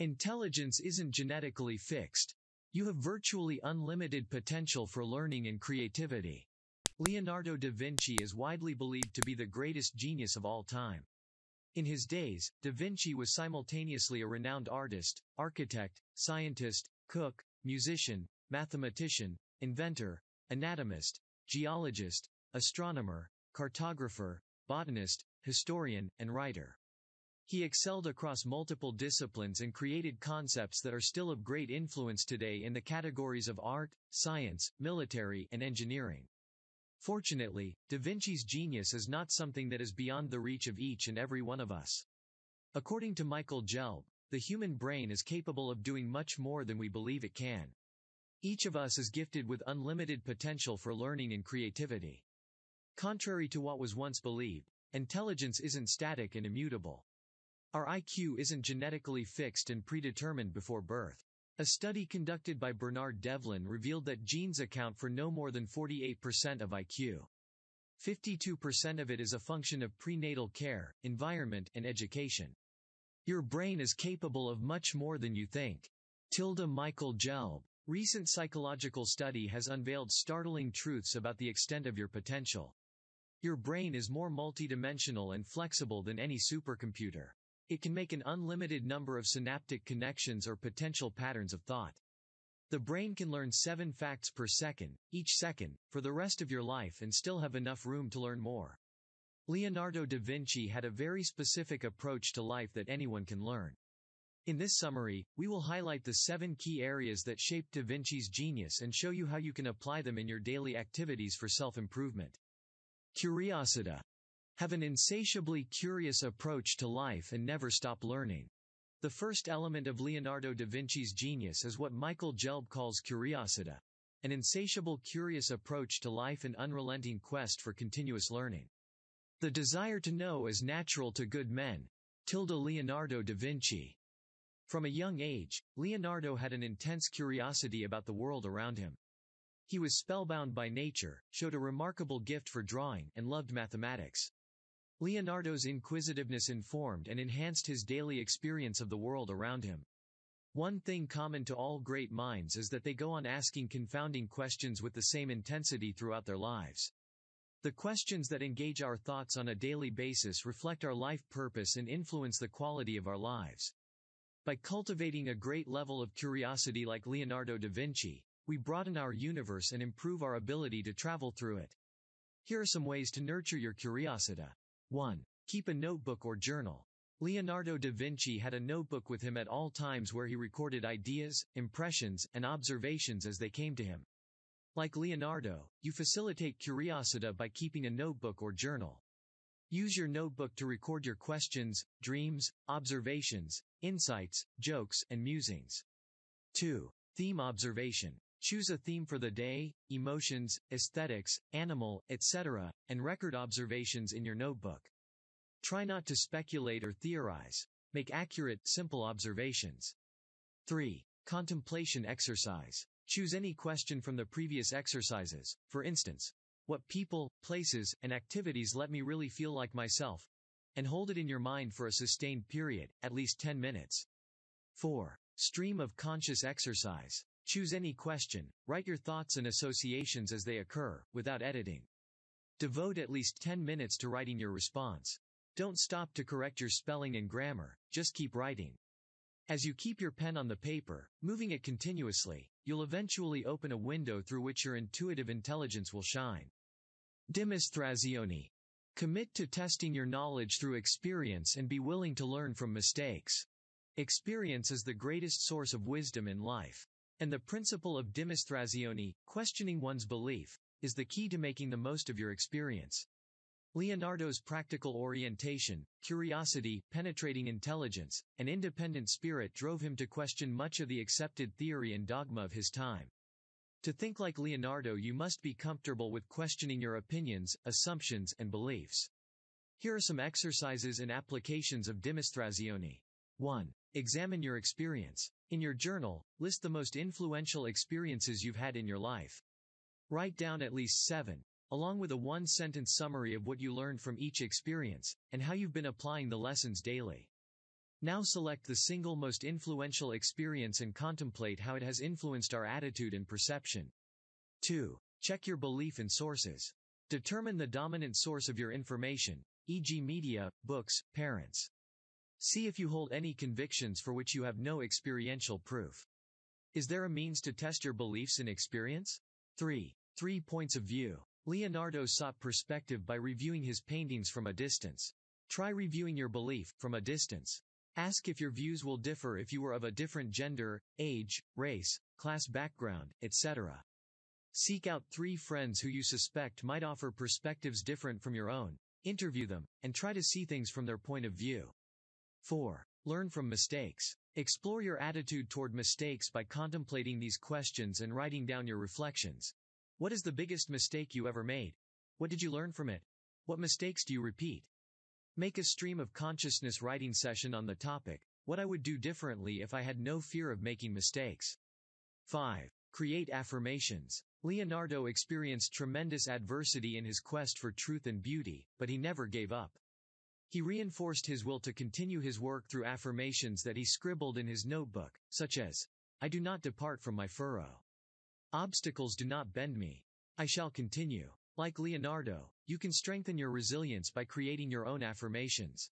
Intelligence isn't genetically fixed. You have virtually unlimited potential for learning and creativity. Leonardo da Vinci is widely believed to be the greatest genius of all time. In his days, da Vinci was simultaneously a renowned artist, architect, scientist, cook, musician, mathematician, inventor, anatomist, geologist, astronomer, cartographer, botanist, historian, and writer. He excelled across multiple disciplines and created concepts that are still of great influence today in the categories of art, science, military, and engineering. Fortunately, da Vinci's genius is not something that is beyond the reach of each and every one of us. According to Michael Gelb, the human brain is capable of doing much more than we believe it can. Each of us is gifted with unlimited potential for learning and creativity. Contrary to what was once believed, intelligence isn't static and immutable. Our IQ isn't genetically fixed and predetermined before birth. A study conducted by Bernard Devlin revealed that genes account for no more than 48% of IQ. 52% of it is a function of prenatal care, environment, and education. Your brain is capable of much more than you think. Michael Gelb. Recent psychological study has unveiled startling truths about the extent of your potential. Your brain is more multidimensional and flexible than any supercomputer. It can make an unlimited number of synaptic connections or potential patterns of thought. The brain can learn 7 facts per second, each second, for the rest of your life and still have enough room to learn more. Leonardo da Vinci had a very specific approach to life that anyone can learn. In this summary, we will highlight the 7 key areas that shaped da Vinci's genius and show you how you can apply them in your daily activities for self-improvement. Curiosità. Have an insatiably curious approach to life and never stop learning. The first element of Leonardo da Vinci's genius is what Michael Gelb calls curiosità, an insatiable curious approach to life and unrelenting quest for continuous learning. The desire to know is natural to good men. Leonardo da Vinci. From a young age, Leonardo had an intense curiosity about the world around him. He was spellbound by nature, showed a remarkable gift for drawing, and loved mathematics. Leonardo's inquisitiveness informed and enhanced his daily experience of the world around him. One thing common to all great minds is that they go on asking confounding questions with the same intensity throughout their lives. The questions that engage our thoughts on a daily basis reflect our life purpose and influence the quality of our lives. By cultivating a great level of curiosity like Leonardo da Vinci, we broaden our universe and improve our ability to travel through it. Here are some ways to nurture your curiosità. 1. Keep a notebook or journal. Leonardo da Vinci had a notebook with him at all times where he recorded ideas, impressions, and observations as they came to him. Like Leonardo, you facilitate curiosità by keeping a notebook or journal. Use your notebook to record your questions, dreams, observations, insights, jokes, and musings. 2. Theme observation. Choose a theme for the day, emotions, aesthetics, animal, etc., and record observations in your notebook. Try not to speculate or theorize. Make accurate, simple observations. 3. Contemplation exercise. Choose any question from the previous exercises, for instance, what people, places, and activities let me really feel like myself? And hold it in your mind for a sustained period, at least 10 minutes. 4. Stream of conscious exercise. Choose any question, write your thoughts and associations as they occur, without editing. Devote at least 10 minutes to writing your response. Don't stop to correct your spelling and grammar, just keep writing. As you keep your pen on the paper, moving it continuously, you'll eventually open a window through which your intuitive intelligence will shine. Dimostrazione. Commit to testing your knowledge through experience and be willing to learn from mistakes. Experience is the greatest source of wisdom in life. And the principle of dimostrazione, questioning one's belief, is the key to making the most of your experience. Leonardo's practical orientation, curiosity, penetrating intelligence, and independent spirit drove him to question much of the accepted theory and dogma of his time. To think like Leonardo, you must be comfortable with questioning your opinions, assumptions, and beliefs. Here are some exercises and applications of dimostrazione. 1. Examine your experience. In your journal, list the most influential experiences you've had in your life. Write down at least 7, along with a 1-sentence summary of what you learned from each experience, and how you've been applying the lessons daily. Now select the single most influential experience and contemplate how it has influenced our attitude and perception. 2. Check your belief in sources. Determine the dominant source of your information, e.g. media, books, parents. See if you hold any convictions for which you have no experiential proof. Is there a means to test your beliefs in experience? 3. 3 points of view. Leonardo sought perspective by reviewing his paintings from a distance. Try reviewing your belief from a distance. Ask if your views will differ if you were of a different gender, age, race, class background, etc. Seek out 3 friends who you suspect might offer perspectives different from your own. Interview them, and try to see things from their point of view. 4. Learn from mistakes. Explore your attitude toward mistakes by contemplating these questions and writing down your reflections. What is the biggest mistake you ever made? What did you learn from it? What mistakes do you repeat? Make a stream of consciousness writing session on the topic, what I would do differently if I had no fear of making mistakes. 5. Create affirmations. Leonardo experienced tremendous adversity in his quest for truth and beauty, but he never gave up. He reinforced his will to continue his work through affirmations that he scribbled in his notebook, such as, "I do not depart from my furrow. Obstacles do not bend me. I shall continue." Like Leonardo, you can strengthen your resilience by creating your own affirmations.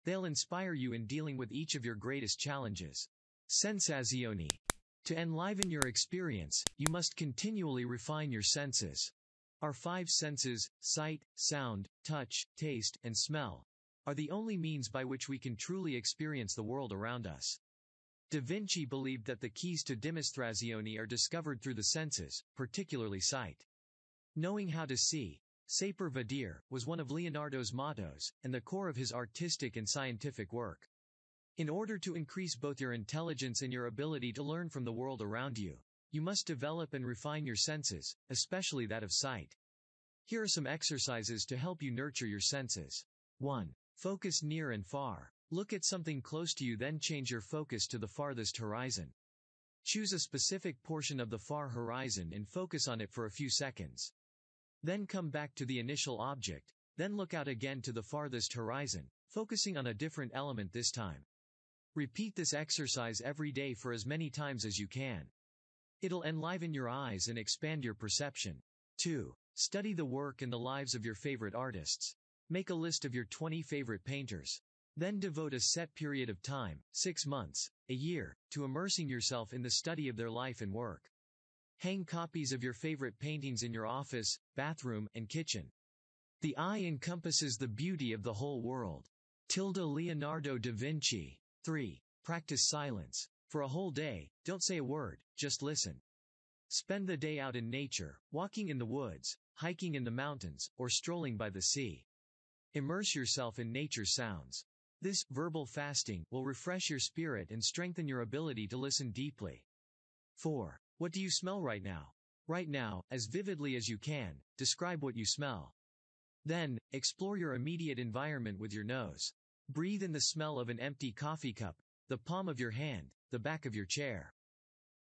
They'll inspire you in dealing with each of your greatest challenges. Sensazioni. To enliven your experience, you must continually refine your senses. Our 5 senses, sight, sound, touch, taste, and smell, are the only means by which we can truly experience the world around us. Da Vinci believed that the keys to dimostrazione are discovered through the senses, particularly sight. Knowing how to see, saper vedere, was one of Leonardo's mottos, and the core of his artistic and scientific work. In order to increase both your intelligence and your ability to learn from the world around you, you must develop and refine your senses, especially that of sight. Here are some exercises to help you nurture your senses. 1. Focus near and far. Look at something close to you, then change your focus to the farthest horizon. Choose a specific portion of the far horizon and focus on it for a few seconds. Then come back to the initial object, then look out again to the farthest horizon, focusing on a different element this time. Repeat this exercise every day for as many times as you can. It'll enliven your eyes and expand your perception. 2. Study the work and the lives of your favorite artists. Make a list of your 20 favorite painters. Then devote a set period of time, 6 months, a year, to immersing yourself in the study of their life and work. Hang copies of your favorite paintings in your office, bathroom, and kitchen. The eye encompasses the beauty of the whole world. Leonardo da Vinci. 3. Practice silence. For a whole day, don't say a word, just listen. Spend the day out in nature, walking in the woods, hiking in the mountains, or strolling by the sea. Immerse yourself in nature's sounds. This verbal fasting will refresh your spirit and strengthen your ability to listen deeply. 4. What do you smell right now? Right now, as vividly as you can, describe what you smell. Then, explore your immediate environment with your nose. Breathe in the smell of an empty coffee cup, the palm of your hand, the back of your chair.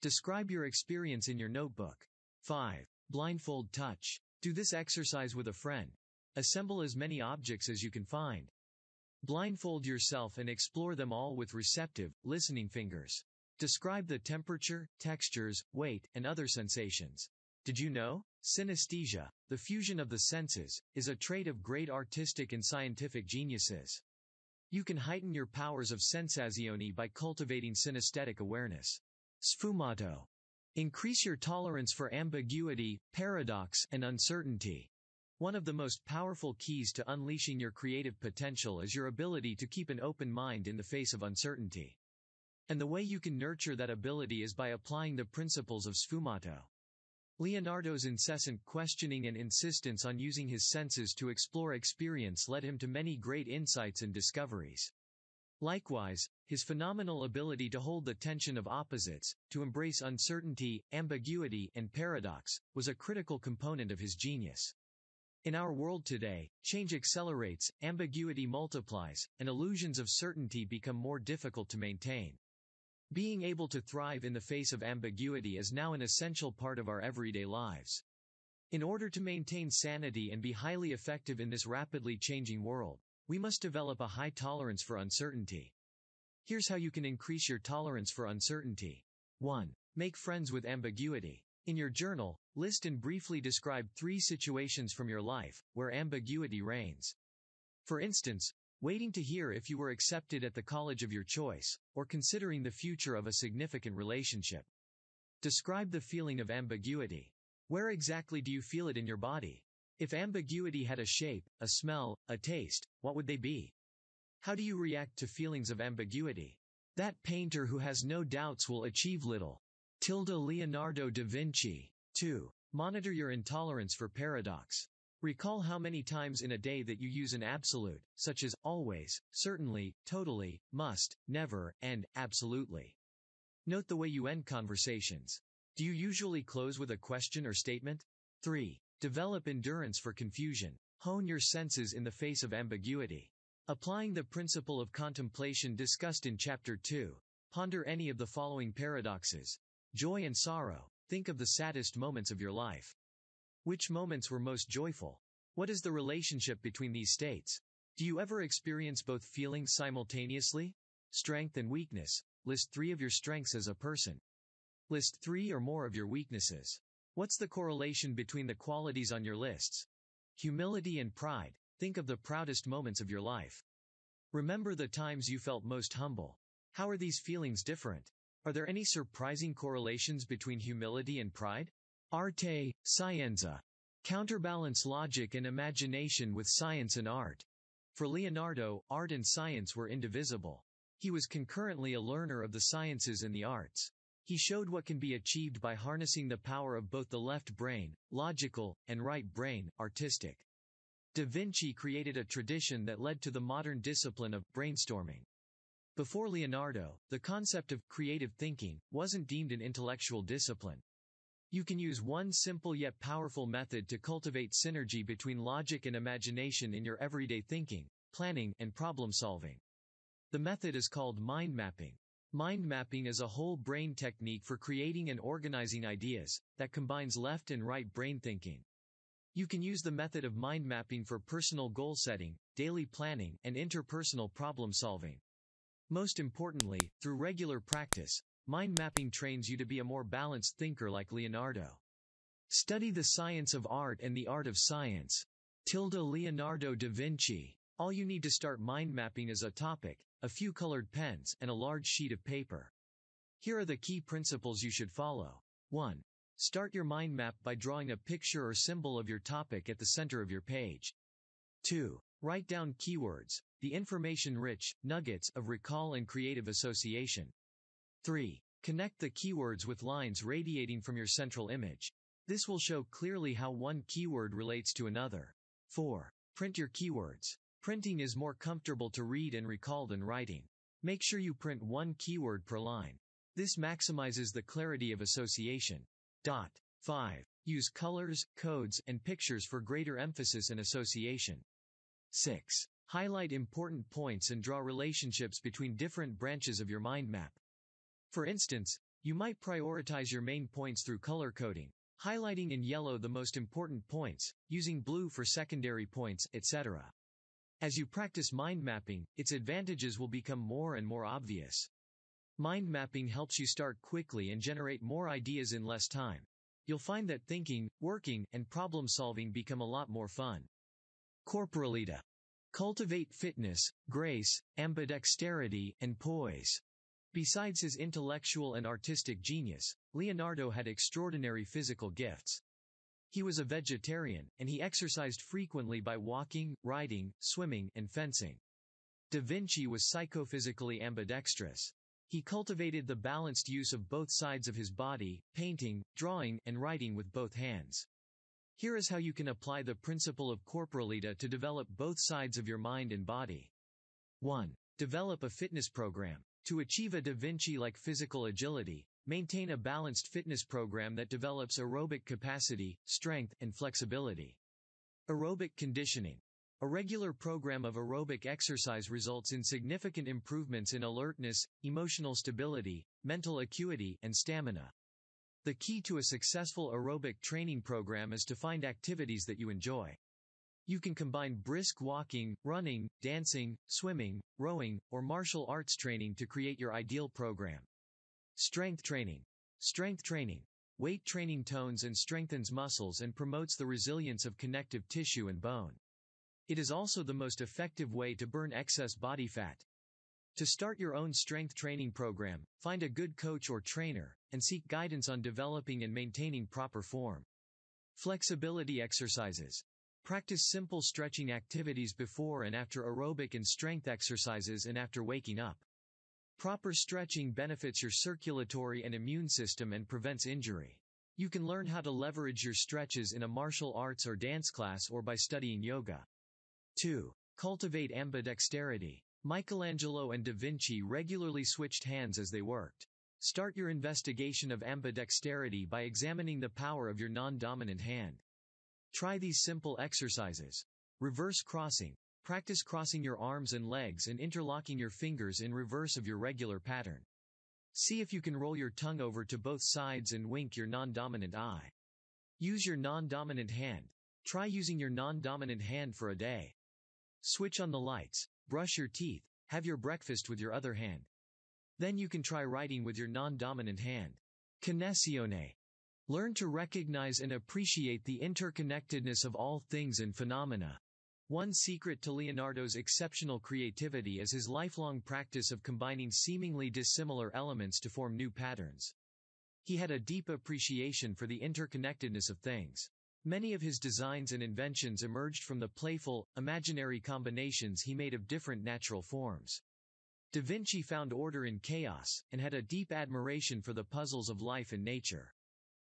Describe your experience in your notebook. 5. Blindfold touch. Do this exercise with a friend. Assemble as many objects as you can find. Blindfold yourself and explore them all with receptive, listening fingers. Describe the temperature, textures, weight, and other sensations. Did you know? Synesthesia, the fusion of the senses, is a trait of great artistic and scientific geniuses. You can heighten your powers of sensazione by cultivating synesthetic awareness. Sfumato. Increase your tolerance for ambiguity, paradox, and uncertainty. One of the most powerful keys to unleashing your creative potential is your ability to keep an open mind in the face of uncertainty. And the way you can nurture that ability is by applying the principles of sfumato. Leonardo's incessant questioning and insistence on using his senses to explore experience led him to many great insights and discoveries. Likewise, his phenomenal ability to hold the tension of opposites, to embrace uncertainty, ambiguity, and paradox, was a critical component of his genius. In our world today, change accelerates, ambiguity multiplies, and illusions of certainty become more difficult to maintain. Being able to thrive in the face of ambiguity is now an essential part of our everyday lives. In order to maintain sanity and be highly effective in this rapidly changing world, we must develop a high tolerance for uncertainty. Here's how you can increase your tolerance for uncertainty. 1. Make friends with ambiguity. In your journal, list and briefly describe 3 situations from your life where ambiguity reigns. For instance, waiting to hear if you were accepted at the college of your choice, or considering the future of a significant relationship. Describe the feeling of ambiguity. Where exactly do you feel it in your body? If ambiguity had a shape, a smell, a taste, what would they be? How do you react to feelings of ambiguity? That painter who has no doubts will achieve little. Leonardo da Vinci. 2. Monitor your intolerance for paradox. Recall how many times in a day that you use an absolute, such as always, certainly, totally, must, never, and absolutely. Note the way you end conversations. Do you usually close with a question or statement? 3. Develop endurance for confusion. Hone your senses in the face of ambiguity. Applying the principle of contemplation discussed in Chapter 2, ponder any of the following paradoxes. Joy and sorrow. Think of the saddest moments of your life. Which moments were most joyful? What is the relationship between these states? Do you ever experience both feelings simultaneously? Strength and weakness. List 3 of your strengths as a person. List 3 or more of your weaknesses. What's the correlation between the qualities on your lists? Humility and pride. Think of the proudest moments of your life. Remember the times you felt most humble. How are these feelings different? Are there any surprising correlations between humility and pride? Arte, scienza. Counterbalance logic and imagination with science and art. For Leonardo, art and science were indivisible. He was concurrently a learner of the sciences and the arts. He showed what can be achieved by harnessing the power of both the left brain, logical, and right brain, artistic. Da Vinci created a tradition that led to the modern discipline of brainstorming. Before Leonardo, the concept of creative thinking wasn't deemed an intellectual discipline. You can use one simple yet powerful method to cultivate synergy between logic and imagination in your everyday thinking, planning, and problem solving. The method is called mind mapping. Mind mapping is a whole brain technique for creating and organizing ideas that combines left and right brain thinking. You can use the method of mind mapping for personal goal setting, daily planning, and interpersonal problem solving. Most importantly, through regular practice, mind mapping trains you to be a more balanced thinker like Leonardo. Study the science of art and the art of science. Leonardo da Vinci. All you need to start mind mapping is a topic, a few colored pens, and a large sheet of paper. Here are the key principles you should follow. 1. Start your mind map by drawing a picture or symbol of your topic at the center of your page. 2. Write down keywords, the information-rich nuggets of recall and creative association. 3. Connect the keywords with lines radiating from your central image. This will show clearly how one keyword relates to another. 4. Print your keywords. Printing is more comfortable to read and recall than writing. Make sure you print one keyword per line. This maximizes the clarity of association. 5. Use colors, codes, and pictures for greater emphasis and association. 6. Highlight important points and draw relationships between different branches of your mind map. For instance, you might prioritize your main points through color coding, highlighting in yellow the most important points, using blue for secondary points, etc. As you practice mind mapping, its advantages will become more and more obvious. Mind mapping helps you start quickly and generate more ideas in less time. You'll find that thinking, working, and problem solving become a lot more fun. Corporalita. Cultivate fitness, grace, ambidexterity, and poise. Besides his intellectual and artistic genius, Leonardo had extraordinary physical gifts. He was a vegetarian, and he exercised frequently by walking, riding, swimming, and fencing. Da Vinci was psychophysically ambidextrous. He cultivated the balanced use of both sides of his body, painting, drawing, and writing with both hands. Here is how you can apply the principle of corporalita to develop both sides of your mind and body. 1. Develop a fitness program. To achieve a Da Vinci-like physical agility, maintain a balanced fitness program that develops aerobic capacity, strength, and flexibility. Aerobic conditioning. A regular program of aerobic exercise results in significant improvements in alertness, emotional stability, mental acuity, and stamina. The key to a successful aerobic training program is to find activities that you enjoy. You can combine brisk walking, running, dancing, swimming, rowing, or martial arts training to create your ideal program. Strength training. Strength training. Weight training tones and strengthens muscles and promotes the resilience of connective tissue and bone. It is also the most effective way to burn excess body fat. To start your own strength training program, find a good coach or trainer, and seek guidance on developing and maintaining proper form. Flexibility exercises. Practice simple stretching activities before and after aerobic and strength exercises and after waking up. Proper stretching benefits your circulatory and immune system and prevents injury. You can learn how to leverage your stretches in a martial arts or dance class or by studying yoga. 2. Cultivate ambidexterity. Michelangelo and Da Vinci regularly switched hands as they worked. Start your investigation of ambidexterity by examining the power of your non-dominant hand. Try these simple exercises. Reverse crossing. Practice crossing your arms and legs and interlocking your fingers in reverse of your regular pattern. See if you can roll your tongue over to both sides and wink your non-dominant eye. Use your non-dominant hand. Try using your non-dominant hand for a day. Switch on the lights. Brush your teeth. Have your breakfast with your other hand. Then you can try writing with your non-dominant hand. Connessione. Learn to recognize and appreciate the interconnectedness of all things and phenomena. One secret to Leonardo's exceptional creativity is his lifelong practice of combining seemingly dissimilar elements to form new patterns. He had a deep appreciation for the interconnectedness of things. Many of his designs and inventions emerged from the playful, imaginary combinations he made of different natural forms. Da Vinci found order in chaos, and had a deep admiration for the puzzles of life and nature.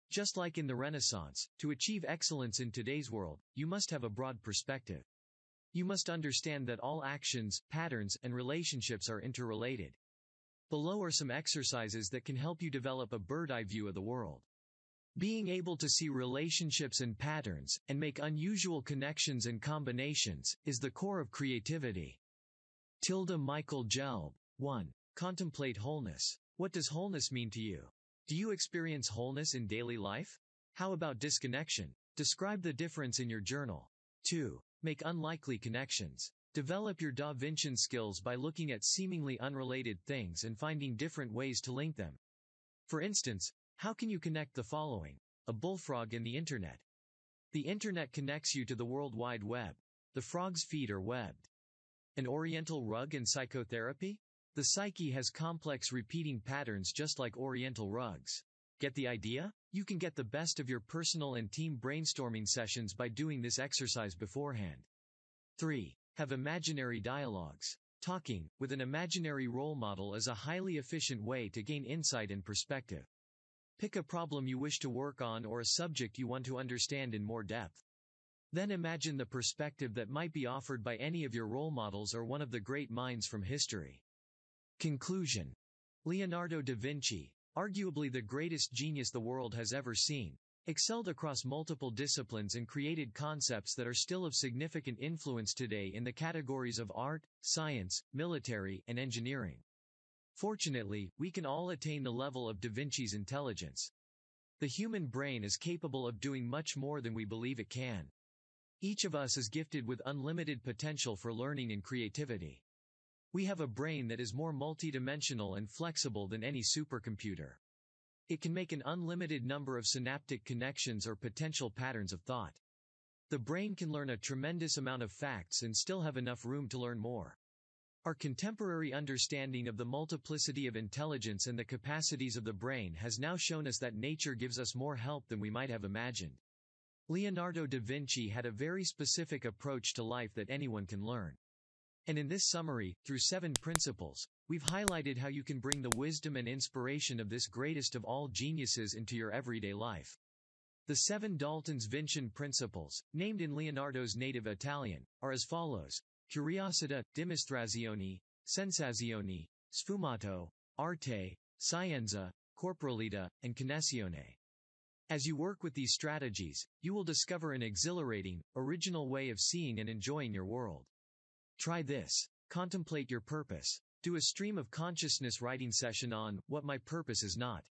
Just like in the Renaissance, to achieve excellence in today's world, you must have a broad perspective. You must understand that all actions, patterns, and relationships are interrelated. Below are some exercises that can help you develop a bird's-eye view of the world. Being able to see relationships and patterns, and make unusual connections and combinations, is the core of creativity. Michael Gelb. 1. Contemplate wholeness. What does wholeness mean to you? Do you experience wholeness in daily life? How about disconnection? Describe the difference in your journal. 2. Make unlikely connections. Develop your Da Vincian skills by looking at seemingly unrelated things and finding different ways to link them. For instance, how can you connect the following? A bullfrog and the internet. The internet connects you to the World Wide Web. The frog's feet are webbed. An oriental rug and psychotherapy? The psyche has complex repeating patterns just like oriental rugs. Get the idea? You can get the best of your personal and team brainstorming sessions by doing this exercise beforehand. 3. Have imaginary dialogues. Talking with an imaginary role model is a highly efficient way to gain insight and perspective. Pick a problem you wish to work on or a subject you want to understand in more depth. Then imagine the perspective that might be offered by any of your role models or one of the great minds from history. Conclusion. Leonardo da Vinci, arguably the greatest genius the world has ever seen, excelled across multiple disciplines and created concepts that are still of significant influence today in the categories of art, science, military, and engineering. Fortunately, we can all attain the level of Da Vinci's intelligence. The human brain is capable of doing much more than we believe it can. Each of us is gifted with unlimited potential for learning and creativity. We have a brain that is more multidimensional and flexible than any supercomputer. It can make an unlimited number of synaptic connections or potential patterns of thought. The brain can learn a tremendous amount of facts and still have enough room to learn more. Our contemporary understanding of the multiplicity of intelligence and the capacities of the brain has now shown us that nature gives us more help than we might have imagined. Leonardo da Vinci had a very specific approach to life that anyone can learn. And in this summary, through 7 principles, we've highlighted how you can bring the wisdom and inspiration of this greatest of all geniuses into your everyday life. The 7 Da Vincian Principles, named in Leonardo's native Italian, are as follows: curiosità, dimostrazione, sensazione, sfumato, arte, scienza, corporalità, and connessione. As you work with these strategies, you will discover an exhilarating, original way of seeing and enjoying your world. Try this. Contemplate your purpose. Do a stream of consciousness writing session on what my purpose is not.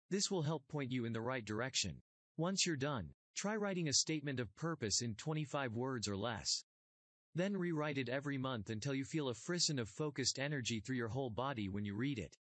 This will help point you in the right direction. Once you're done, Try writing a statement of purpose in 25 words or less. Then rewrite it every month until you feel a frisson of focused energy through your whole body when you read it.